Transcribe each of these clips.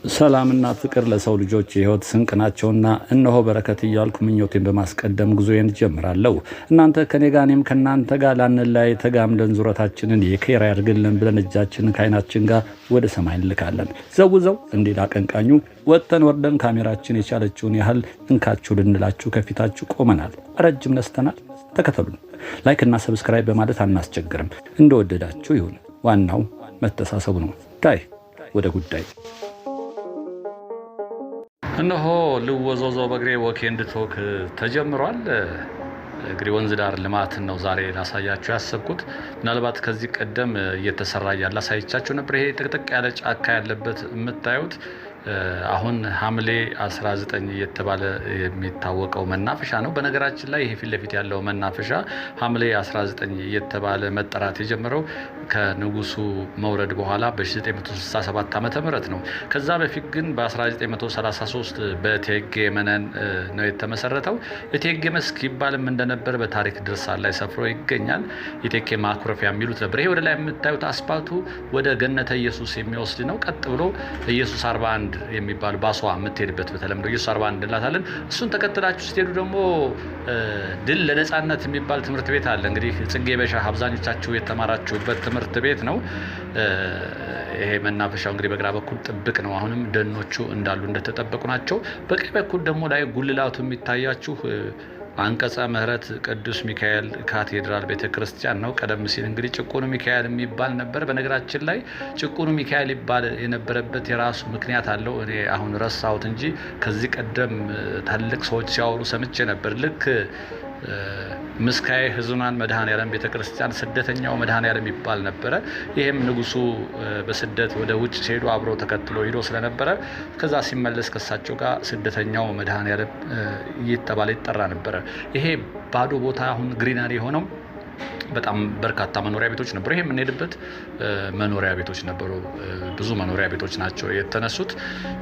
ሰላምና ፍቅር ለሰው ልጆች የህይወት ስንቅ ናቸውና እነሆ በረከት እያልኩ ምኞቴን በማስቀደም ጉዞዬን ጀምራለሁ። እናንተ ከኔ ጋር እኔም ከእናንተ ጋር ላንለያይ ተጋምደን ዙረታችንን የኬራ ያድርግልን ብለን እጃችንን ከዓይናችን ጋር ወደ ሰማይ እንልካለን። ዘውዘው እንዲል አቀንቃኙ ወጥተን ወርደን ካሜራችን የቻለችውን ያህል እንካችሁ ልንላችሁ ከፊታችሁ ቆመናል። ረጅም ነስተናል። ተከተሉን። ላይክ እና ሰብስክራይብ በማለት አናስቸግርም። እንደወደዳችሁ ይሁን። ዋናው መተሳሰቡ ነው። ዳይ ወደ ጉዳይ እነሆ ልወዞዞ በእግሬ ወክ ኤንድ ቶክ ተጀምሯል። እንግዲህ ወንዝ ዳር ልማትን ነው ዛሬ ላሳያችሁ ያሰብኩት። ምናልባት ከዚህ ቀደም እየተሰራ ያለ አሳይቻችሁ ነበር። ይሄ ጥቅጥቅ ያለ ጫካ ያለበት የምታዩት አሁን ሐምሌ 19 እየተባለ የሚታወቀው መናፈሻ ነው። በነገራችን ላይ ይሄ ፊት ለፊት ያለው መናፈሻ ሐምሌ 19 እየተባለ መጠራት የጀመረው ከንጉሱ መውረድ በኋላ በ1967 ዓመተ ምህረት ነው። ከዛ በፊት ግን በ1933 በእቴጌ መነን ነው የተመሰረተው። እቴጌ መስክ ይባልም እንደነበር በታሪክ ድርሳን ላይ ሰፍሮ ይገኛል። የእቴጌ ማኩረፊያ የሚሉት ነበር። ይሄ ወደ ላይ የምታዩት አስፓልቱ ወደ ገነተ ኢየሱስ የሚወስድ ነው። ቀጥ ብሎ ኢየሱስ 41 የሚባል ባሷ የምትሄድበት በተለምዶ ኢየሱስ 41 እንላታለን። እሱን ተከትላችሁ ስትሄዱ ደግሞ ድል ለነጻነት የሚባል ትምህርት ቤት አለ። እንግዲህ ጽጌ በሻ አብዛኞቻችሁ የተማራችሁበት ትምህርት ቤት ነው። ይሄ መናፈሻው እንግዲህ በግራ በኩል ጥብቅ ነው። አሁንም ደኖቹ እንዳሉ እንደተጠበቁ ናቸው። በቀኝ በኩል ደግሞ ላይ ጉልላቱ የሚታያችሁ አንቀጸ ምህረት ቅዱስ ሚካኤል ካቴድራል ቤተክርስቲያን ነው። ቀደም ሲል እንግዲህ ጭቁኑ ሚካኤል የሚባል ነበር። በነገራችን ላይ ጭቁኑ ሚካኤል ይባል የነበረበት የራሱ ምክንያት አለው። እኔ አሁን ረሳሁት እንጂ ከዚህ ቀደም ታላቅ ሰዎች ሲያወሩ ሰምቼ ነበር። ልክ ምስካየ ሕዙናን መድኃኔዓለም ቤተክርስቲያን ስደተኛው መድኃኔዓለም ይባል ነበረ። ይሄም ንጉሱ በስደት ወደ ውጭ ሲሄዱ አብሮ ተከትሎ ሄዶ ስለነበረ ከዛ ሲመለስ ከሳቸው ጋር ስደተኛው መድኃኔዓለም እየተባለ ይጠራ ነበረ። ይሄ ባዶ ቦታ አሁን ግሪናሪ የሆነው በጣም በርካታ መኖሪያ ቤቶች ነበሩ። ይሄ የምንሄድበት መኖሪያ ቤቶች ነበሩ። ብዙ መኖሪያ ቤቶች ናቸው የተነሱት።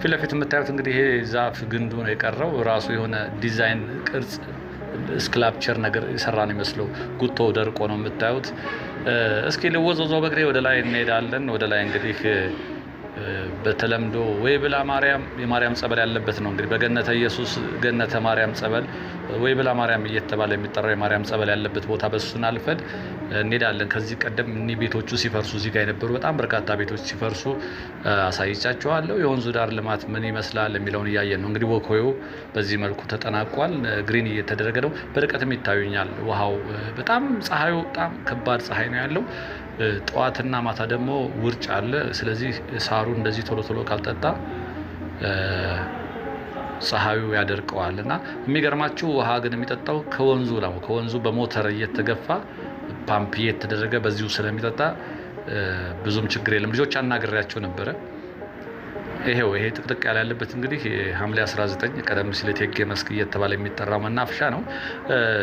ፊት ለፊት የምታዩት እንግዲህ ይሄ ዛፍ ግንዱ ነው የቀረው። ራሱ የሆነ ዲዛይን ቅርጽ ስክላፕቸር ነገር የሰራ ነው የሚመስለው። ጉቶ ደርቆ ነው የምታዩት። እስኪ ልወዞዞ በእግሬ ወደ ላይ እንሄዳለን። ወደ ላይ እንግዲህ በተለምዶ ወይ ብላ ማርያም የማርያም ጸበል ያለበት ነው። እንግዲህ በገነተ ኢየሱስ ገነተ ማርያም ጸበል ወይ ብላ ማርያም እየተባለ የሚጠራው የማርያም ጸበል ያለበት ቦታ በሱን አልፈን እንሄዳለን። ከዚህ ቀደም እኒህ ቤቶቹ ሲፈርሱ እዚህ ጋር የነበሩ በጣም በርካታ ቤቶች ሲፈርሱ አሳይቻችኋለሁ። የወንዙ ዳር ልማት ምን ይመስላል የሚለውን እያየን ነው። እንግዲህ ወኮዩ በዚህ መልኩ ተጠናቋል። ግሪን እየተደረገ ነው። በርቀትም ይታዩኛል ውሃው። በጣም ፀሐዩ በጣም ከባድ ፀሐይ ነው ያለው። ጠዋትና ማታ ደግሞ ውርጭ አለ። ስለዚህ ሳሩ እንደዚህ ቶሎ ቶሎ ካልጠጣ ፀሐዩ ያደርቀዋል። እና የሚገርማችሁ ውሃ ግን የሚጠጣው ከወንዙ ነው። ከወንዙ በሞተር እየተገፋ ፓምፕ እየተደረገ በዚሁ ስለሚጠጣ ብዙም ችግር የለም። ልጆች አናግሬያቸው ነበረ። ይሄ ጥቅጥቅ ያለበት እንግዲህ ሐምሌ 19 ቀደም ሲል እቴጌ መስክ እየተባለ የሚጠራው መናፈሻ ነው።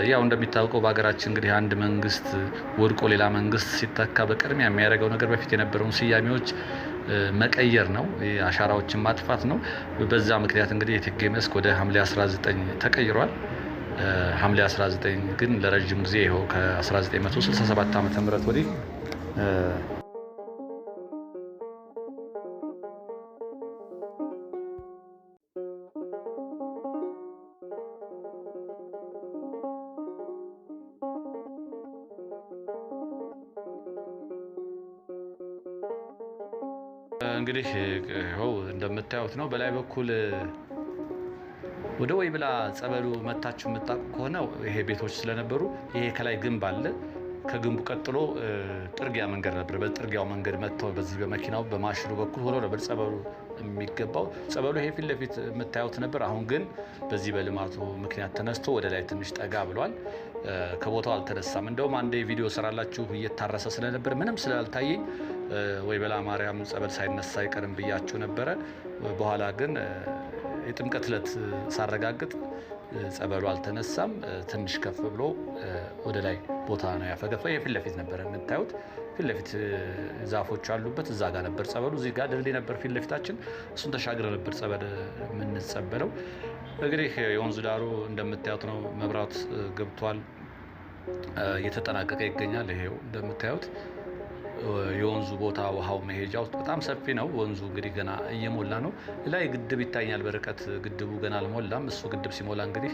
ያው እንደሚታወቀው በሀገራችን እንግዲህ አንድ መንግስት ወድቆ ሌላ መንግስት ሲተካ በቅድሚያ የሚያደርገው ነገር በፊት የነበረውን ስያሜዎች መቀየር ነው። አሻራዎችን ማጥፋት ነው። በዛ ምክንያት እንግዲህ እቴጌ መስክ ወደ ሐምሌ 19 ተቀይሯል። ሐምሌ 19 ግን ለረጅም ጊዜ ይኸው ከ1967 ዓ.ም ወዲህ እንግዲህ ይኸው እንደምታዩት ነው። በላይ በኩል ወደ ወይ ብላ ጸበሉ መታችሁ የምታውቁ ከሆነ ይሄ ቤቶች ስለነበሩ ይሄ ከላይ ግንብ አለ። ከግንቡ ቀጥሎ ጥርጊያ መንገድ ነበር። በጥርጊያው መንገድ መጥተው በዚህ በመኪናው በማሽኑ በኩል ሆኖ ነበር ጸበሉ የሚገባው። ጸበሉ ይሄ ፊት ለፊት የምታዩት ነበር። አሁን ግን በዚህ በልማቱ ምክንያት ተነስቶ ወደ ላይ ትንሽ ጠጋ ብሏል። ከቦታው አልተነሳም። እንደውም አንዴ ቪዲዮ ሰራላችሁ እየታረሰ ስለነበር ምንም ስላልታየኝ ወይ በላ ማርያም ጸበል ሳይነሳ አይቀርም ብያችሁ ነበረ። በኋላ ግን የጥምቀት ዕለት ሳረጋግጥ ጸበሉ አልተነሳም። ትንሽ ከፍ ብሎ ወደ ላይ ቦታ ነው ያፈገፈ። የፊት ለፊት ነበር የምታዩት። ፊት ለፊት ዛፎች አሉበት። እዛ ጋር ነበር ጸበሉ። እዚህ ጋር ድልድይ ነበር ፊት ለፊታችን። እሱን ተሻግረ ነበር ጸበል የምንጸበለው። እንግዲህ የወንዙ ዳሩ እንደምታዩት ነው። መብራት ገብቷል። እየተጠናቀቀ ይገኛል። ይሄው እንደምታዩት የወንዙ ቦታ ውሃው መሄጃ ውስጥ በጣም ሰፊ ነው። ወንዙ እንግዲህ ገና እየሞላ ነው። ላይ ግድብ ይታያል በርቀት። ግድቡ ገና አልሞላም። እሱ ግድብ ሲሞላ እንግዲህ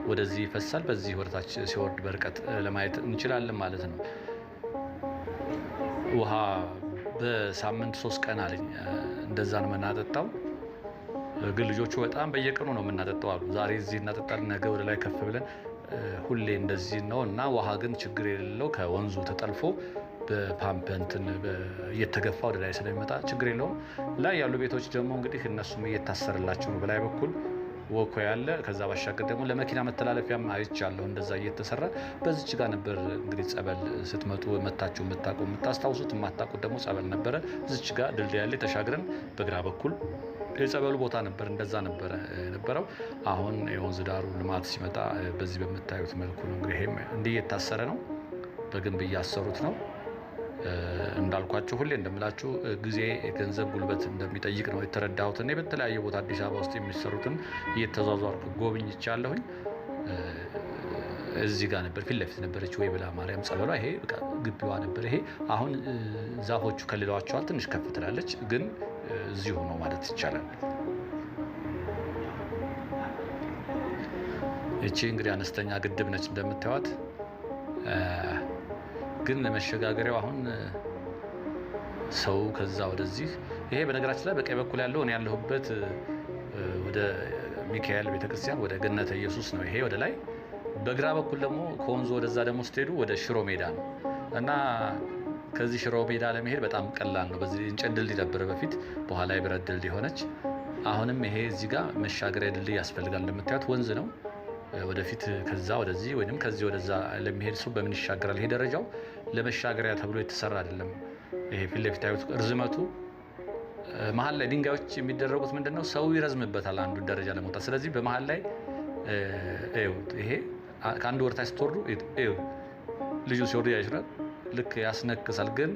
ወደዚህ ይፈሳል። በዚህ ወደታች ሲወርድ በርቀት ለማየት እንችላለን ማለት ነው። ውሃ በሳምንት 3 ቀን አለኝ እንደዛ ነው የምናጠጣው። ግን ልጆቹ በጣም በየቀኑ ነው የምናጠጣው አሉ። ዛሬ እዚህ እናጠጣለን፣ ነገ ወደ ላይ ከፍ ብለን ሁሌ እንደዚህ ነው እና ውሃ ግን ችግር የሌለው ከወንዙ ተጠልፎ በፓምፕ እንትን እየተገፋ ወደ ላይ ስለሚመጣ ችግር የለውም። ላይ ያሉ ቤቶች ደግሞ እንግዲህ እነሱም እየታሰረላቸው ነው በላይ በኩል ወኮ ያለ። ከዛ ባሻገር ደግሞ ለመኪና መተላለፊያም አይቻለሁ እንደዛ እየተሰራ። በዚች ጋር ነበር እንግዲህ ጸበል ስትመጡ መታችሁ የምታስታውሱት፣ የማታውቁት ደግሞ ጸበል ነበረ። እዚች ጋር ድልድይ ያለ ተሻግረን በግራ በኩል የጸበሉ ቦታ ነበር። እንደዛ ነበረ የነበረው። አሁን የወንዝ ዳሩ ልማት ሲመጣ በዚህ በምታዩት መልኩ ነው እንግዲህ ይሄም እንዲህ እየታሰረ ነው። በግንብ እያሰሩት ነው። እንዳልኳችሁ ሁሌ እንደምላችሁ ጊዜ፣ ገንዘብ፣ ጉልበት እንደሚጠይቅ ነው የተረዳሁት። እኔ በተለያየ ቦታ አዲስ አበባ ውስጥ የሚሰሩትን እየተዟዟርኩ ጎብኝቻለሁኝ። እዚህ ጋር ነበር ፊት ለፊት ነበረች ወይ ብላ ማርያም ጸበሏ። ይሄ በቃ ግቢዋ ነበር። ይሄ አሁን ዛፎቹ ከልለዋቸዋል። ትንሽ ከፍ ትላለች፣ ግን እዚሁ ነው ማለት ይቻላል። እቺ እንግዲህ አነስተኛ ግድብ ነች እንደምታዩት። ግን ለመሸጋገሪያው አሁን ሰው ከዛ ወደዚህ። ይሄ በነገራችን ላይ በቀኝ በኩል ያለው እኔ ያለሁበት ወደ ሚካኤል ቤተክርስቲያን ወደ ገነተ ኢየሱስ ነው። ይሄ ወደ ላይ። በግራ በኩል ደግሞ ከወንዙ ወደዛ ደግሞ ስትሄዱ ወደ ሽሮ ሜዳ ነው እና ከዚህ ሽሮ ሜዳ ለመሄድ በጣም ቀላል ነው። በዚህ እንጨት ድልድይ ነበር በፊት፣ በኋላ የብረት ድልድይ ሆነች። አሁንም ይሄ እዚህ ጋር መሻገሪያ ድልድይ ያስፈልጋል። እንደምታዩት ወንዝ ነው። ወደፊት ከዛ ወደዚህ ወይም ከዚህ ወደዛ ለሚሄድ ሰው በምን ይሻገራል? ይሄ ደረጃው ለመሻገሪያ ተብሎ የተሰራ አይደለም። ይሄ ፊት ለፊት ያዩት ርዝመቱ መሀል ላይ ድንጋዮች የሚደረጉት ምንድነው? ሰው ይረዝምበታል አንዱን ደረጃ ለመውጣት። ስለዚህ በመሀል ላይ ይሄ ከአንድ ወርታች ስትወርዱ ልጁ ሲወርዱ ያይችላል። ልክ ያስነክሳል። ግን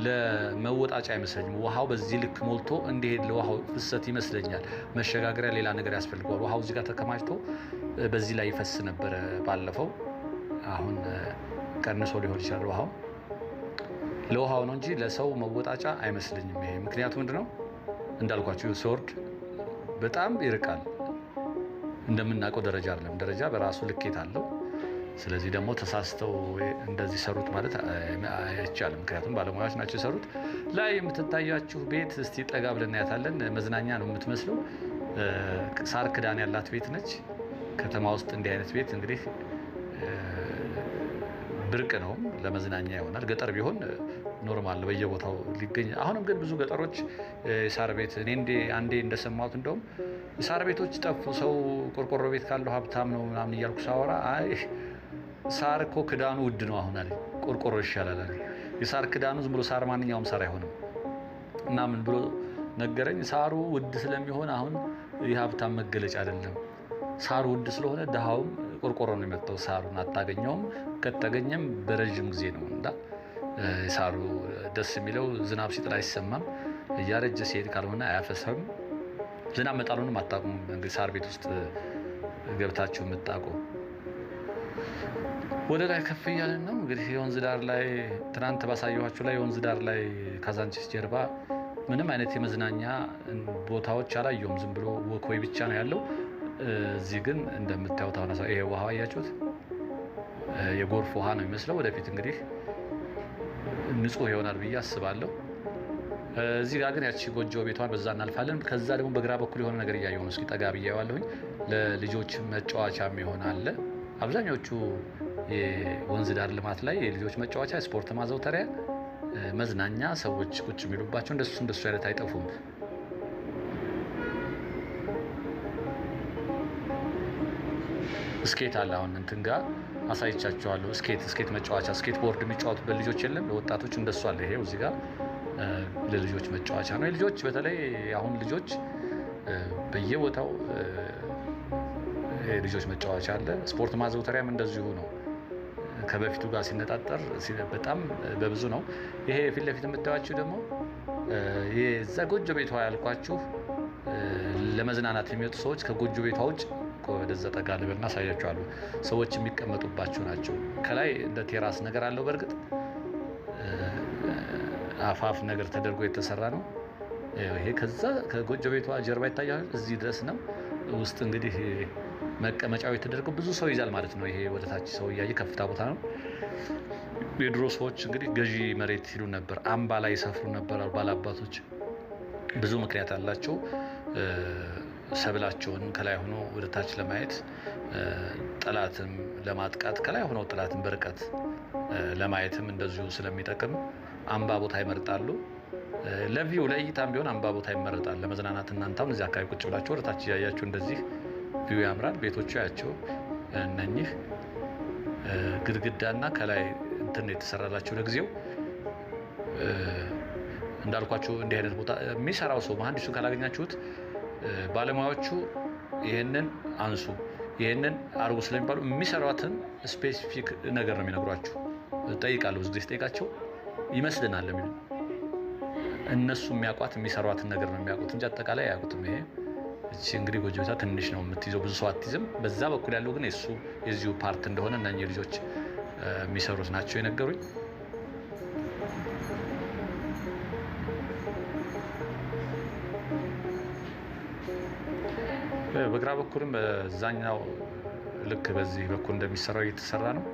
ለመወጣጫ አይመስለኝም። ውሃው በዚህ ልክ ሞልቶ እንዲሄድ ለውሃው ፍሰት ይመስለኛል መሸጋገሪያ ሌላ ነገር ያስፈልገዋል። ውሃው እዚህ ጋር ተከማችቶ በዚህ ላይ ይፈስ ነበረ ባለፈው። አሁን ቀንሶ ሊሆን ይችላል ውሃው። ለውሃው ነው እንጂ ለሰው መወጣጫ አይመስለኝም ይሄ። ምክንያቱ ምንድነው? እንዳልኳችሁ ሲወርድ በጣም ይርቃል። እንደምናውቀው ደረጃ አይደለም። ደረጃ በራሱ ልኬት አለው። ስለዚህ ደግሞ ተሳስተው እንደዚህ ሰሩት ማለት አይቻልም። ምክንያቱም ባለሙያዎች ናቸው የሰሩት። ላይ የምትታያችሁ ቤት እስቲ ጠጋ ብለን እናያታለን። መዝናኛ ነው የምትመስለው። ሳር ክዳን ያላት ቤት ነች። ከተማ ውስጥ እንዲህ አይነት ቤት እንግዲህ ብርቅ ነው፣ ለመዝናኛ ይሆናል። ገጠር ቢሆን ኖርማል በየቦታው ሊገኝ። አሁንም ግን ብዙ ገጠሮች ሳር ቤት እኔ አንዴ እንደሰማሁት እንደውም ሳር ቤቶች ጠፉ። ሰው ቆርቆሮ ቤት ካለው ሀብታም ነው ምናምን እያልኩ ሳወራ አይ ሳር እኮ ክዳኑ ውድ ነው አሁን አለ። ቆርቆሮ ይሻላል አለ። የሳር ክዳኑ ዝም ብሎ ሳር ማንኛውም ሳር አይሆንም እና ምን ብሎ ነገረኝ። ሳሩ ውድ ስለሚሆን አሁን የሀብታም መገለጫ አይደለም። ሳሩ ውድ ስለሆነ ድሃውም ቆርቆሮ ነው የመጣው። ሳሩን አታገኘውም። ከተገኘም በረዥም ጊዜ ነው እና ሳሩ ደስ የሚለው ዝናብ ሲጥል አይሰማም። እያረጀ ሲሄድ ካልሆነ አያፈሰም። ዝናብ መጣሉንም አታውቁም። እንግዲህ ሳር ቤት ውስጥ ገብታችሁ የምታውቁ። ወደ ላይ ከፍ እያለን ነው እንግዲህ የወንዝ ዳር ላይ ትናንት ባሳየኋችሁ ላይ የወንዝ ዳር ላይ ካዛንቺስ ጀርባ ምንም አይነት የመዝናኛ ቦታዎች አላየሁም። ዝም ብሎ ወክወይ ብቻ ነው ያለው። እዚህ ግን እንደምታዩት አሁን ይሄ ውሃ አያችሁት? የጎርፍ ውሃ ነው የሚመስለው። ወደፊት እንግዲህ ንጹህ ይሆናል ብዬ አስባለሁ። እዚህ ጋር ግን ያቺ ጎጆ ቤቷን በዛ እናልፋለን። ከዛ ደግሞ በግራ በኩል የሆነ ነገር እያየሁ ነው። እስኪ ጠጋ ብያዋለሁኝ። ለልጆች መጫወቻ የሚሆን አለ። አብዛኞቹ የወንዝ ዳር ልማት ላይ የልጆች መጫወቻ፣ ስፖርት ማዘውተሪያ፣ መዝናኛ ሰዎች ቁጭ የሚሉባቸው እንደሱ አይነት አይጠፉም። ስኬት አለ። አሁን እንትን ጋር አሳይቻቸዋለሁ። ስኬት መጫወቻ፣ ስኬት ቦርድ የሚጫወቱበት ልጆች የለም ለወጣቶች እንደሱ አለ። ይሄው እዚህ ጋር ለልጆች መጫወቻ ነው። የልጆች በተለይ አሁን ልጆች በየቦታው የልጆች መጫወቻ አለ። ስፖርት ማዘውተሪያም እንደዚሁ ነው። ከበፊቱ ጋር ሲነጣጠር በጣም በብዙ ነው። ይሄ ፊት ለፊት የምታዩዋችሁ ደግሞ የዛ ጎጆ ቤቷ ያልኳችሁ ለመዝናናት የሚወጡ ሰዎች ከጎጆ ቤቷ ውጭ ወደዛ ጠጋ ልበልና አሳያችኋለሁ። ሰዎች የሚቀመጡባቸው ናቸው። ከላይ እንደ ቴራስ ነገር አለው። በእርግጥ አፋፍ ነገር ተደርጎ የተሰራ ነው። ይሄ ከዛ ከጎጆ ቤቷ ጀርባ ይታያል። እዚህ ድረስ ነው። ውስጥ እንግዲህ መቀመጫው የተደረገው ብዙ ሰው ይዛል ማለት ነው። ይሄ ወደታች ሰው እያየ ከፍታ ቦታ ነው። የድሮ ሰዎች እንግዲህ ገዢ መሬት ይሉ ነበር። አምባ ላይ ይሰፍሩ ነበር ባላባቶች። ብዙ ምክንያት አላቸው። ሰብላቸውን ከላይ ሆኖ ወደታች ለማየት፣ ጠላትም ለማጥቃት ከላይ ሆነው ጠላትን በርቀት ለማየትም እንደዚሁ ስለሚጠቅም አምባ ቦታ ይመርጣሉ። ለቪው ለእይታም ቢሆን አምባ ቦታ ይመረጣል። ለመዝናናት እናንተም እዚህ አካባቢ ቁጭ ብላችሁ ወደታች እያያችሁ እንደዚህ ቪው ያምራል። ቤቶቹ ያቸው እነኚህ ግድግዳና ከላይ እንትን የተሰራላቸው ለጊዜው እንዳልኳችሁ እንዲህ አይነት ቦታ የሚሰራው ሰው መሀንዲሱን ካላገኛችሁት ባለሙያዎቹ ይህንን አንሱ ይህንን አርጉ ስለሚባሉ የሚሰሯትን ስፔሲፊክ ነገር ነው የሚነግሯችሁ። ጠይቃለሁ፣ ብዙ ጊዜ ስጠይቃቸው ይመስልናል የሚሉ እነሱ የሚያውቋት የሚሰሯትን ነገር ነው የሚያውቁት እንጂ አጠቃላይ አያውቁትም። ይሄ እቺ እንግዲህ ጎጆ ቤቷ ትንሽ ነው የምትይዘው፣ ብዙ ሰው አትይዝም። በዛ በኩል ያለው ግን የዚሁ ፓርት እንደሆነ እነኚህ ልጆች የሚሰሩት ናቸው የነገሩኝ። በግራ በኩልም በዛኛው ልክ በዚህ በኩል እንደሚሰራው እየተሰራ ነው።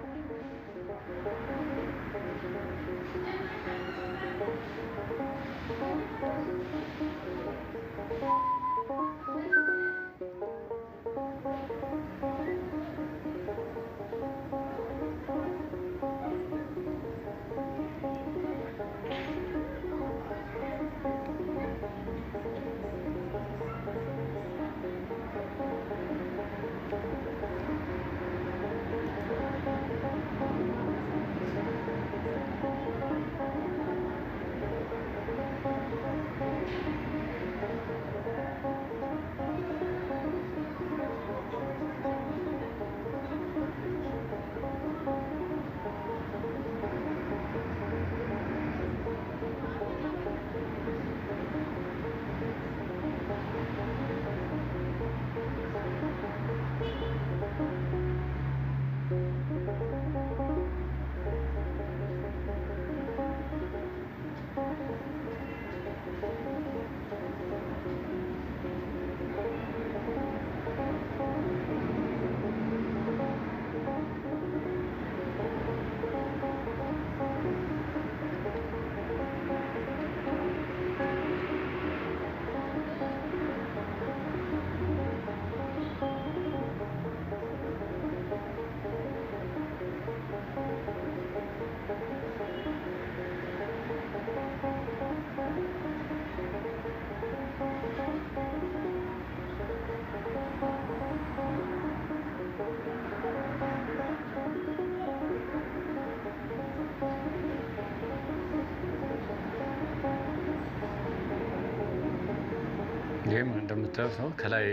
ይህም እንደምታዩት ነው። ከላይ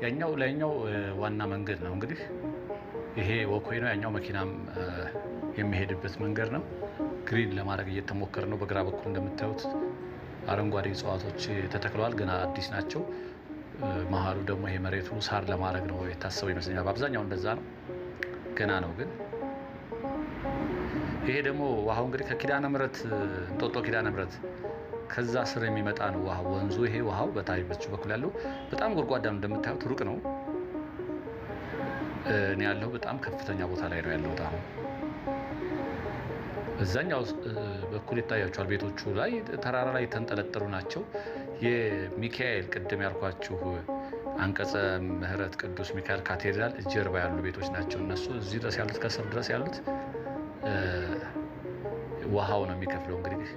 ያኛው ላይኛው ዋና መንገድ ነው። እንግዲህ ይሄ ወኮይ ነው። ያኛው መኪናም የሚሄድበት መንገድ ነው። ግሪን ለማድረግ እየተሞከረ ነው። በግራ በኩል እንደምታዩት አረንጓዴ እጽዋቶች ተተክለዋል። ገና አዲስ ናቸው። መሀሉ ደግሞ ይሄ መሬቱ ሳር ለማድረግ ነው የታሰበው ይመስለኛል። በአብዛኛው እንደዛ ነው። ገና ነው ግን ይሄ ደግሞ ውሃው እንግዲህ ከኪዳነ ምሕረት እንጦጦ ኪዳነ ምሕረት ከዛ ስር የሚመጣ ነው ውሃው ወንዙ። ይሄ ውሃው በታች በኩል ያለው በጣም ጎድጓዳም እንደምታዩት ሩቅ ነው። እኔ ያለው በጣም ከፍተኛ ቦታ ላይ ነው ያለሁት አሁን። እዛኛው በኩል ይታያቸዋል። ቤቶቹ ላይ ተራራ ላይ የተንጠለጠሉ ናቸው። የሚካኤል ቅድም ያልኳችሁ አንቀጸ ምሕረት ቅዱስ ሚካኤል ካቴድራል ጀርባ ያሉ ቤቶች ናቸው እነሱ። እዚህ ድረስ ያሉት ከስር ድረስ ያሉት ውሃው ነው የሚከፍለው። እንግዲህ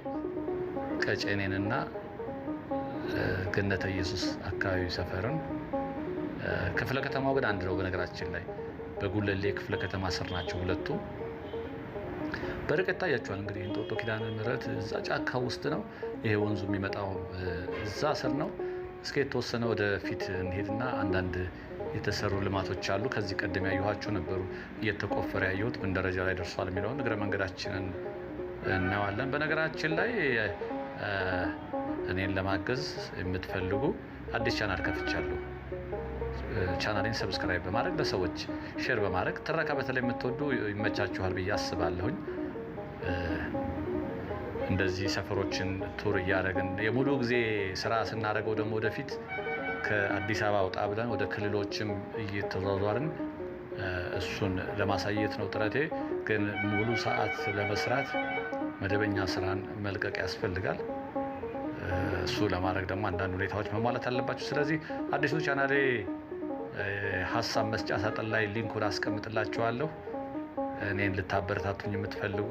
ቀጨኔንና ገነተ ኢየሱስ አካባቢ ሰፈርን ክፍለ ከተማው ግን አንድ ነው። በነገራችን ላይ በጉለሌ ክፍለ ከተማ ስር ናቸው ሁለቱ። በርቀት ታያቸዋል። እንግዲህ እንጦጦ ኪዳነ ምሕረት እዛ ጫካ ውስጥ ነው። ይሄ ወንዙ የሚመጣው እዛ ስር ነው። እስከ የተወሰነ ወደ ፊት እንሄድና አንዳንድ የተሰሩ ልማቶች አሉ። ከዚህ ቀደም ያየኋቸው ነበሩ። እየተቆፈረ ያየሁት ምን ደረጃ ላይ ደርሷል የሚለውን እግረ መንገዳችንን እናዋለን። በነገራችን ላይ እኔን ለማገዝ የምትፈልጉ አዲስ ቻናል ከፍቻለሁ። ቻናሌን ሰብስክራይብ በማድረግ ለሰዎች ሼር በማድረግ ትረካ በተለይ የምትወዱ ይመቻችኋል ብዬ አስባለሁኝ። እንደዚህ ሰፈሮችን ቱር እያደረግን የሙሉ ጊዜ ስራ ስናደርገው ደግሞ ወደፊት ከአዲስ አበባ ወጣ ብለን ወደ ክልሎችም እየተዟዟርን እሱን ለማሳየት ነው ጥረቴ። ግን ሙሉ ሰዓት ለመስራት መደበኛ ስራን መልቀቅ ያስፈልጋል። እሱ ለማድረግ ደግሞ አንዳንድ ሁኔታዎች መሟላት አለባቸው። ስለዚህ አዲሱ ቻናሌ ሀሳብ መስጫ ሳጥን ላይ ሊንኩን አስቀምጥላችኋለሁ። እኔን ልታበረታቱኝ የምትፈልጉ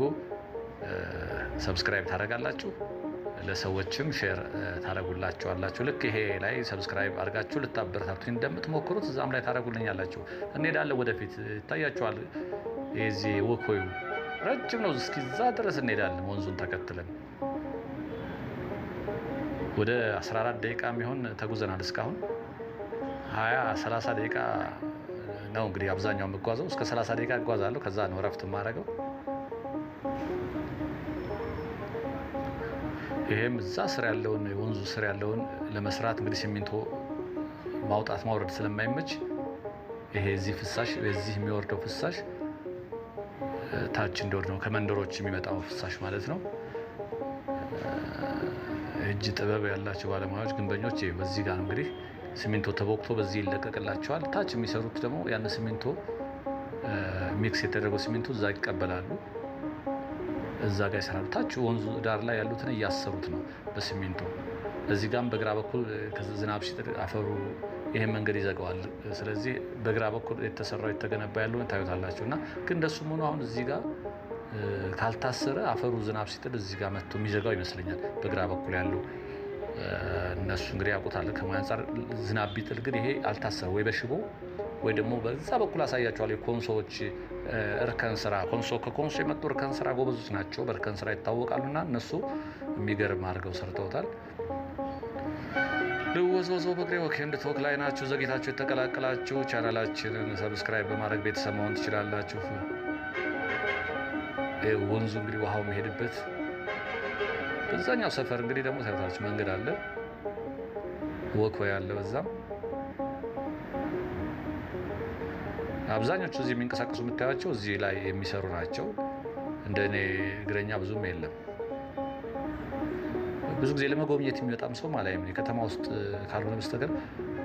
ሰብስክራይብ ታደርጋላችሁ፣ ለሰዎችም ሼር ታደርጉላችኋላችሁ። ልክ ይሄ ላይ ሰብስክራይብ አድርጋችሁ ልታበረታቱኝ እንደምትሞክሩት እዛም ላይ ታደርጉልኛላችሁ። እንሄዳለን ወደፊት ይታያችኋል። የዚህ ወኮዩ ረጅም ነው፣ እስኪዛ ድረስ እንሄዳለን ወንዙን ተከትለን። ወደ 14 ደቂቃ የሚሆን ተጉዘናል እስካሁን። 20-30 ደቂቃ ነው እንግዲህ አብዛኛው የምጓዘው። እስከ 30 ደቂቃ እጓዛለሁ። ከዛ ነው እረፍት የማደርገው። ይሄም እዛ ስር ያለውን ወንዙ ስር ያለውን ለመስራት እንግዲህ ሲሚንቶ ማውጣት ማውረድ ስለማይመች ይሄ እዚህ ፍሳሽ እዚህ የሚወርደው ፍሳሽ ታች እንዲወርድ ነው፣ ከመንደሮች የሚመጣው ፍሳሽ ማለት ነው። እጅ ጥበብ ያላቸው ባለሙያዎች ግንበኞች በዚህ ጋር ነው እንግዲህ ሲሚንቶ ተቦክቶ በዚህ ይለቀቅላቸዋል። ታች የሚሰሩት ደግሞ ያን ሲሚንቶ ሚክስ የተደረገው ሲሚንቶ እዛ ይቀበላሉ፣ እዛ ጋር ይሰራሉ። ታች ወንዙ ዳር ላይ ያሉትን እያሰሩት ነው በሲሚንቶ። እዚህ ጋርም በግራ በኩል ዝናብ ሲጥል አፈሩ ይሄን መንገድ ይዘጋዋል። ስለዚህ በግራ በኩል የተሰራው የተገነባ ያለውን ታዩታላችሁ። እና ግን እንደሱም ሆኖ አሁን እዚህ ጋር ካልታሰረ አፈሩ ዝናብ ሲጥል እዚህ ጋር መጥቶ የሚዘጋው ይመስለኛል በግራ በኩል ያለው። እነሱ እንግዲህ ያውቁታል ከሙያ አንጻር። ዝናብ ቢጥል ግን ይሄ አልታሰረ ወይ በሽቦ ወይ ደግሞ በዛ በኩል አሳያቸዋለሁ። የኮንሶዎች እርከን ስራ ከኮንሶ የመጡ እርከን ስራ ጎበዞች ናቸው፣ በእርከን ስራ ይታወቃሉና እነሱ የሚገርም አድርገው ሰርተውታል። ልወዝወዝ በእግሬ ወክ ኤንድ ቶክ ላይ ናችሁ። ዘግይታችሁ የተቀላቀላችሁ ቻናላችንን ሰብስክራይብ በማድረግ ቤተሰብ መሆን ትችላላችሁ። ወንዙ እንግዲህ ውሃው የሚሄድበት በዛኛው ሰፈር እንግዲህ ደግሞ ታዩታላችሁ መንገድ አለ፣ ወክ ወይ አለ በዛም። አብዛኞቹ እዚህ የሚንቀሳቀሱ የምታያቸው እዚህ ላይ የሚሰሩ ናቸው። እንደኔ እግረኛ ብዙም የለም። ብዙ ጊዜ ለመጎብኘት የሚወጣም ሰው ማላይም ከተማ ውስጥ ካልሆነ በስተቀር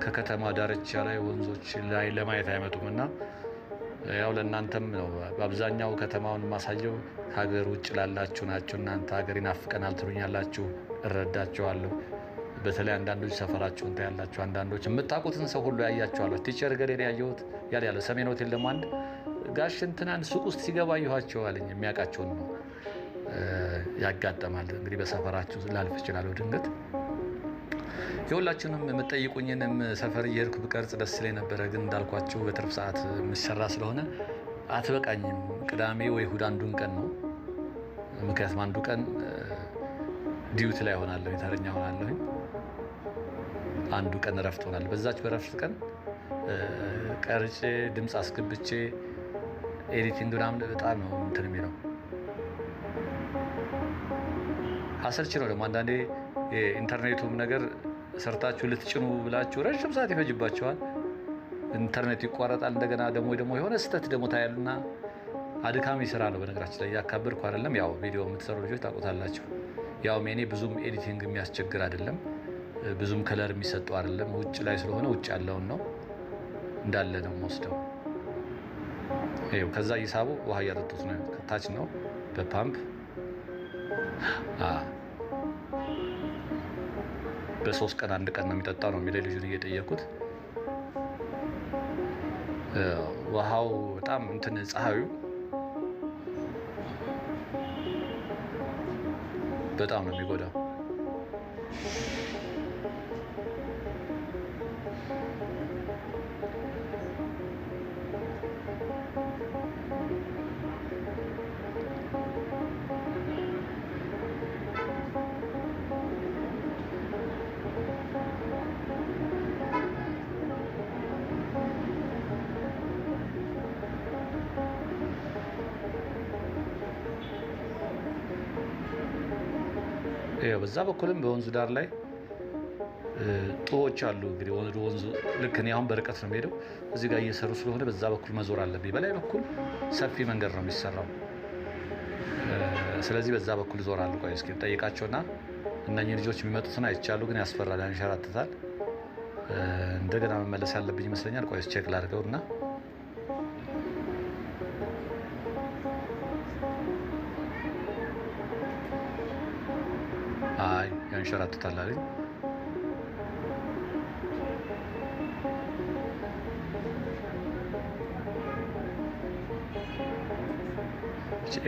ከከተማ ዳርቻ ላይ ወንዞች ላይ ለማየት አይመጡም። እና ያው ለእናንተም ነው በአብዛኛው ከተማውን ማሳየው። ከሀገር ውጭ ላላችሁ ናቸው። እናንተ ሀገር ይናፍቀናል ትሉኛላችሁ፣ እረዳቸዋለሁ። በተለይ አንዳንዶች ሰፈራችሁን ታያላችሁ፣ አንዳንዶች የምታውቁትን ሰው ሁሉ ያያቸዋለሁ። ቲቸር ገሬን ያየሁት ያለ ሰሜን ሆቴል ደግሞ አንድ ጋሽ እንትናን ሱቅ ውስጥ ሲገባ አየኋቸው አለኝ። የሚያውቃቸውን ነው ያጋጠማል። እንግዲህ በሰፈራችሁ ላልፍ እችላለሁ ድንገት። የሁላችሁንም የምትጠይቁኝንም ሰፈር እየሄድኩ ብቀርጽ ደስ ላይ ነበረ፣ ግን እንዳልኳችሁ በትርፍ ሰዓት የሚሰራ ስለሆነ አትበቃኝም። ቅዳሜ ወይ እሑድ አንዱን ቀን ነው። ምክንያቱም አንዱ ቀን ዲዩቲ ላይ ሆናለሁ፣ ተረኛ ሆናለሁ። አንዱ ቀን እረፍት ሆናለሁ። በዛች በረፍት ቀን ቀርጬ ድምፅ አስገብቼ ኤዲቲንግ ምናምን በጣም ነው እንትን የሚለው አሰልቺ ነው። ደግሞ አንዳንዴ የኢንተርኔቱም ነገር ሰርታችሁ ልትጭኑ ብላችሁ ረጅም ሰዓት ይፈጅባቸዋል። ኢንተርኔቱ ይቋረጣል። እንደገና ደግሞ የሆነ ስህተት ደግሞ ታያሉና አድካሚ ስራ ነው። በነገራችን ላይ እያካበድኩ አይደለም። ያው ቪዲዮ የምትሰሩ ልጆች ታውቁታላችሁ። ያው እኔ ብዙም ኤዲቲንግ የሚያስቸግር አይደለም፣ ብዙም ከለር የሚሰጠው አይደለም። ውጭ ላይ ስለሆነ ውጭ ያለውን ነው እንዳለ ነው የምወስደው። ይኸው ከዛ እየሳቡ ውሃ እያጠጡት ነው። ከታች ነው በፓምፕ በ3 ቀን አንድ ቀን ነው የሚጠጣው ነው የሚለኝ ልጁን እየጠየኩት። ውሃው በጣም እንትን ፀሐዩ በጣም ነው የሚጎዳው። በዛ በኩልም በወንዙ ዳር ላይ ጡቦች አሉ። እንግዲህ ወንዙ ልክ እኔ አሁን በርቀት ነው የምሄደው። እዚህ ጋር እየሰሩ ስለሆነ በዛ በኩል መዞር አለብኝ። በላይ በኩል ሰፊ መንገድ ነው የሚሰራው። ስለዚህ በዛ በኩል ዞራለሁ። ቆይ እስኪ ጠይቃቸውና እነኚህ ልጆች የሚመጡትን አይቻሉ፣ ግን ያስፈራል፣ ያንሸራትታል። እንደገና መመለስ ያለብኝ ይመስለኛል። ቆይ ቼክ ላድርገውና አይ ያንሸራትታል አለኝ።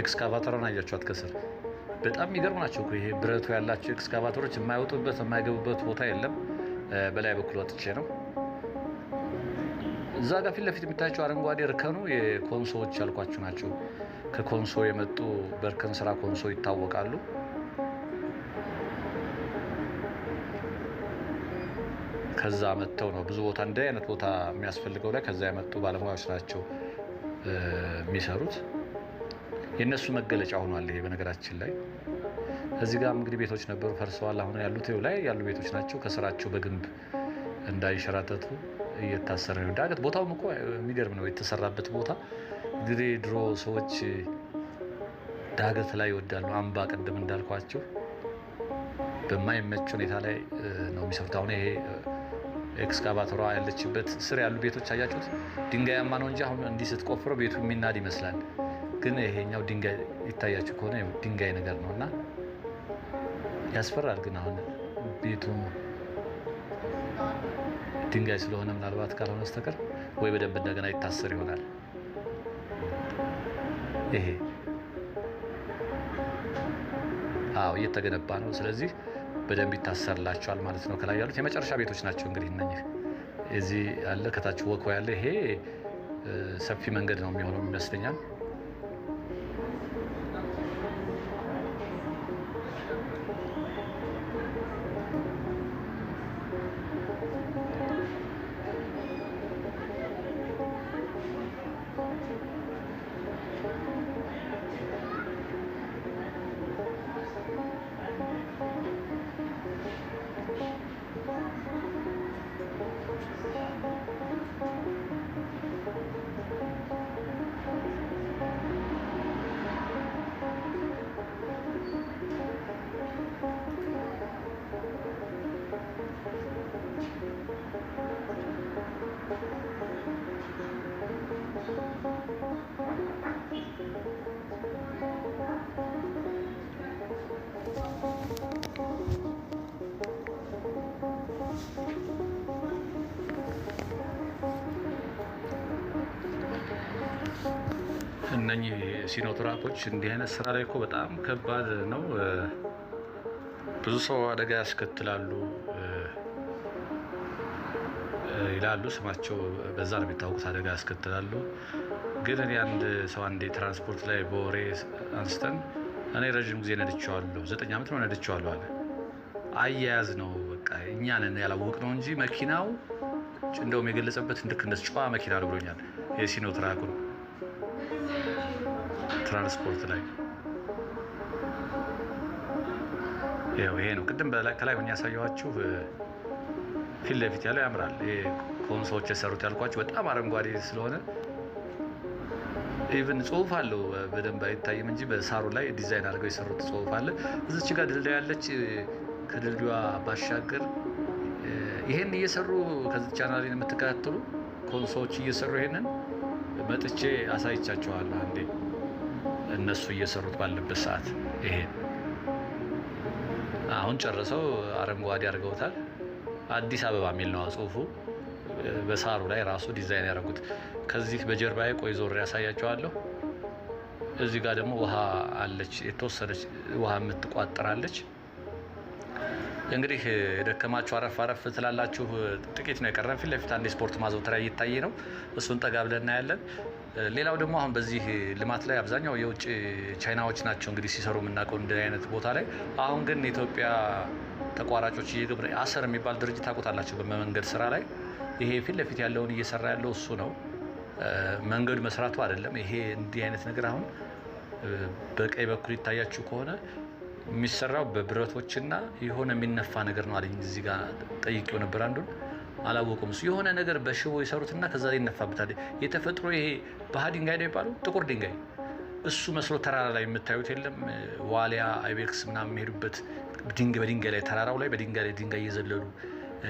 ኤክስካቫተሯን አያችኋት ከስር በጣም የሚገርሙ ናቸው እኮ። ይሄ ብረቱ ያላቸው ኤክስካቫተሮች የማይወጡበት የማይገቡበት ቦታ የለም። በላይ በኩል ወጥቼ ነው። እዛ ጋር ፊት ለፊት የምታያቸው አረንጓዴ እርከኑ የኮንሶዎች ያልኳችሁ ናቸው። ከኮንሶ የመጡ በእርከን ስራ ኮንሶ ይታወቃሉ። ከዛ መጥተው ነው ብዙ ቦታ እንደ አይነት ቦታ የሚያስፈልገው ላይ ከዛ የመጡ ባለሙያዎች ናቸው የሚሰሩት። የእነሱ መገለጫ ሆኗል ይሄ በነገራችን ላይ። እዚህ ጋር እንግዲህ ቤቶች ነበሩ ፈርሰዋል። አሁን ያሉት ላይ ያሉ ቤቶች ናቸው። ከስራቸው በግንብ እንዳይሸራተቱ እየታሰረ ነው ዳገት። ቦታውም እኮ የሚገርም ነው የተሰራበት ቦታ። እንግዲህ ድሮ ሰዎች ዳገት ላይ ይወዳሉ። አምባ ቀደም እንዳልኳቸው በማይመች ሁኔታ ላይ ነው የሚሰሩት። አሁን ይሄ ኤክስካቫተሯ ያለችበት ስር ያሉ ቤቶች አያችሁት፣ ድንጋያማ ነው እንጂ አሁን እንዲህ ስትቆፍረው ቤቱ የሚናድ ይመስላል። ግን ይሄኛው ድንጋይ ይታያችሁ ከሆነ ድንጋይ ነገር ነው እና ያስፈራል። ግን አሁን ቤቱ ድንጋይ ስለሆነ ምናልባት ካልሆነ በስተቀር ወይ በደንብ እንደገና ይታሰር ይሆናል። ይሄ አዎ እየተገነባ ነው። ስለዚህ በደንብ ይታሰርላቸዋል ማለት ነው። ከላይ ያሉት የመጨረሻ ቤቶች ናቸው እንግዲህ እነኚህ። እዚህ ያለ ከታች ወኮ ያለ ይሄ ሰፊ መንገድ ነው የሚሆነው ይመስለኛል። እነኚህ ሲኖትራኮች እንዲህ አይነት ስራ ላይ እኮ በጣም ከባድ ነው። ብዙ ሰው አደጋ ያስከትላሉ ይላሉ። ስማቸው በዛ ነው የሚታወቁት፣ አደጋ ያስከትላሉ። ግን እኔ አንድ ሰው አንዴ ትራንስፖርት ላይ በወሬ አንስተን እኔ ረዥም ጊዜ ነድቼዋለሁ፣ 9 ዓመት ነው ነድቼዋለሁ አለ። አያያዝ ነው በቃ እኛ ነን ያላወቅነው እንጂ መኪናው እንደውም የገለጸበት ልክ እንደ ጨዋ መኪና ነው ብሎኛል። የሲኖትራኩ ትራንስፖርት ላይ ይሄ ነው። ቅድም ከላይ ሆኜ ያሳየኋችሁ ፊት ለፊት ያለው ያምራል። ኮንሶዎች የሰሩት ያልኳችሁ በጣም አረንጓዴ ስለሆነ ኢቭን ጽሁፍ አለው። በደንብ አይታይም እንጂ በሳሩ ላይ ዲዛይን አድርገው የሰሩት ጽሁፍ አለ። እዚች ጋር ድልድይ ያለች፣ ከድልድዩዋ ባሻገር ይሄን እየሰሩ ከዚህ ቻናሌን የምትከታተሉ ኮንሶዎች እየሰሩ ይሄንን መጥቼ አሳይቻቸዋለሁ አንዴ እነሱ እየሰሩት ባለበት ሰዓት። ይሄ አሁን ጨርሰው አረንጓዴ አድርገውታል። አዲስ አበባ የሚል ነው ጽሁፉ። በሳሩ ላይ ራሱ ዲዛይን ያደረጉት። ከዚህ በጀርባዬ ቆይ ዞር ያሳያቸዋለሁ። እዚህ ጋር ደግሞ ውሃ አለች፣ የተወሰነች ውሃ የምትቋጥራለች። እንግዲህ የደከማችሁ አረፍ አረፍ ትላላችሁ። ጥቂት ነው የቀረን። ፊት ለፊት አንድ ስፖርት ማዘውተሪያ እየታየ ነው። እሱን ጠጋ ብለን እናያለን። ሌላው ደግሞ አሁን በዚህ ልማት ላይ አብዛኛው የውጭ ቻይናዎች ናቸው እንግዲህ ሲሰሩ የምናውቀው እንደ አይነት ቦታ ላይ። አሁን ግን የኢትዮጵያ ተቋራጮች እየገቡ አሰር የሚባል ድርጅት ታውቁታላችሁ። በመንገድ ስራ ላይ ይሄ ፊት ለፊት ያለውን እየሰራ ያለው እሱ ነው። መንገዱ መስራቱ አይደለም። ይሄ እንዲህ አይነት ነገር አሁን በቀኝ በኩል ይታያችሁ ከሆነ የሚሰራው በብረቶችና የሆነ የሚነፋ ነገር ነው አለኝ። እዚህ ጋር ጠይቄው ነበር አንዱን፣ አላወቁም። እሱ የሆነ ነገር በሽቦ ይሰሩትና ከዛ ላይ ይነፋበታል። የተፈጥሮ ይሄ ባህ ድንጋይ ነው የሚባለው፣ ጥቁር ድንጋይ እሱ መስሎ ተራራ ላይ የምታዩት የለም ዋሊያ አይቤክስ ምናምን የሚሄዱበት በድንጋይ ላይ ተራራው ላይ በድንጋይ እየዘለሉ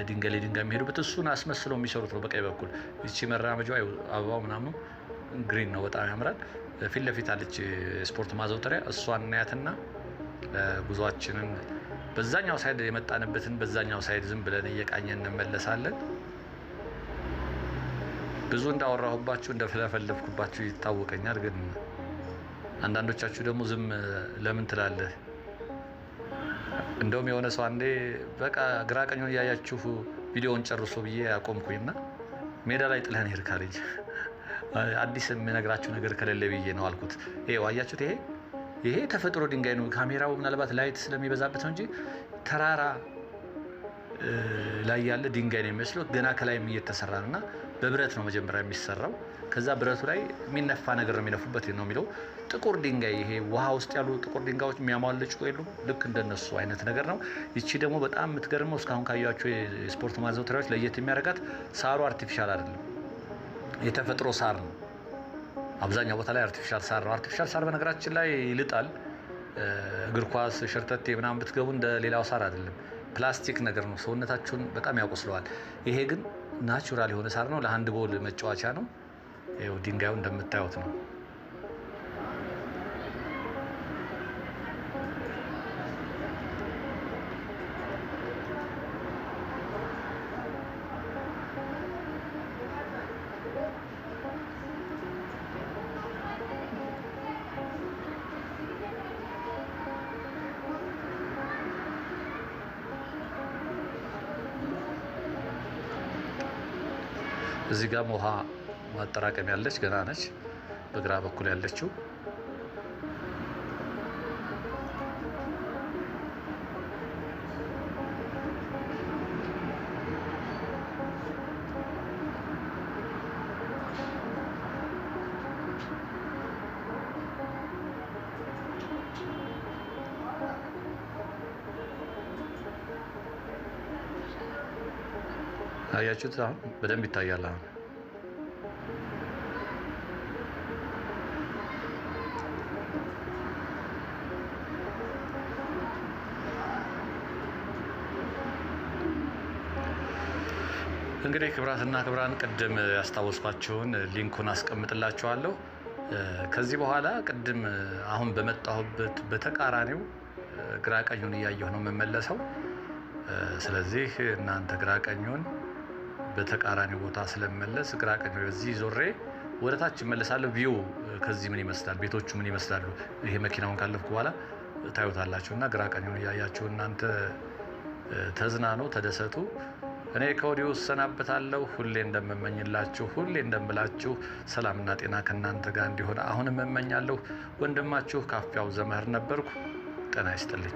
ድንጋይ ላይ ድንጋይ የሚሄዱበት እሱን አስመስለው የሚሰሩት ነው። በቀኝ በኩል እቺ መራመጃው አበባው ምናምኑ ግሪን ነው፣ በጣም ያምራል። ፊት ለፊት አለች ስፖርት ማዘውተሪያ፣ እሷን እናያትና ጉዟችንን በዛኛው ሳይድ የመጣንበትን በዛኛው ሳይድ ዝም ብለን እየቃኘን እንመለሳለን። ብዙ እንዳወራሁባችሁ እንደፈለፈልኩባችሁ ይታወቀኛል። ግን አንዳንዶቻችሁ ደግሞ ዝም ለምን ትላለህ? እንደውም የሆነ ሰው አንዴ በቃ ግራ ቀኙን እያያችሁ ቪዲዮውን ጨርሶ ብዬ አቆምኩኝና ሜዳ ላይ ጥለህን ሄድክ አለኝ። አዲስ የምነግራችሁ ነገር ከሌለ ብዬ ነው አልኩት። ይሄው አያችሁት፣ ይሄ ተፈጥሮ ድንጋይ ነው። ካሜራው ምናልባት ላይት ስለሚበዛበት ነው እንጂ ተራራ ላይ ያለ ድንጋይ ነው የሚመስለው። ገና ከላይም እየተሰራ ነውና በብረት ነው መጀመሪያ የሚሰራው። ከዛ ብረቱ ላይ የሚነፋ ነገር ነው የሚነፉበት ነው የሚለው። ጥቁር ድንጋይ፣ ይሄ ውሃ ውስጥ ያሉ ጥቁር ድንጋዮች የሚያሟልጩ የሉም፣ ልክ እንደነሱ አይነት ነገር ነው። ይቺ ደግሞ በጣም የምትገርመው እስካሁን ካያቸው የስፖርት ማዘውተሪያዎች ለየት የሚያደርጋት ሳሩ አርቲፊሻል አይደለም፣ የተፈጥሮ ሳር ነው። አብዛኛው ቦታ ላይ አርቲፊሻል ሳር ነው። አርቲፊሻል ሳር በነገራችን ላይ ይልጣል። እግር ኳስ ሸርተቴ ምናምን ብትገቡ እንደ ሌላው ሳር አይደለም፣ ፕላስቲክ ነገር ነው። ሰውነታችሁን በጣም ያቆስለዋል። ይሄ ግን ናቹራል የሆነ ሳር ነው። ለሃንድ ቦል መጫወቻ ነው። ይኸው ድንጋዩ እንደምታዩት ነው። እዚህ ጋር ውሃ ማጠራቀም ያለች ገና ነች፣ በግራ በኩል ያለችው። አያችሁት? አሁን በደንብ ይታያል። አሁን እንግዲህ ክብራትና ክብራን ቅድም ያስታወስኳችሁን ሊንኩን አስቀምጥላችኋለሁ። ከዚህ በኋላ ቅድም አሁን በመጣሁበት በተቃራኒው ግራ ቀኙን እያየሁ ነው የምመለሰው። ስለዚህ እናንተ ግራ ቀኙን በተቃራኒ ቦታ ስለመለስ ግራ ቀኝ በዚህ ዞሬ ወደ ታች እመለሳለሁ። ቪው ከዚህ ምን ይመስላል፣ ቤቶቹ ምን ይመስላሉ፣ ይሄ መኪናውን ካለፍኩ በኋላ ታዩታላችሁ። እና ግራ ቀኙን እያያችሁ እናንተ ተዝናኑ፣ ተደሰቱ። እኔ ከወዲሁ እሰናበታለሁ። ሁሌ እንደምመኝላችሁ፣ ሁሌ እንደምላችሁ ሰላምና ጤና ከእናንተ ጋር እንዲሆን አሁንም እመኛለሁ። ወንድማችሁ ካፊያው ዘመህር ነበርኩ። ጤና ይስጥልኝ።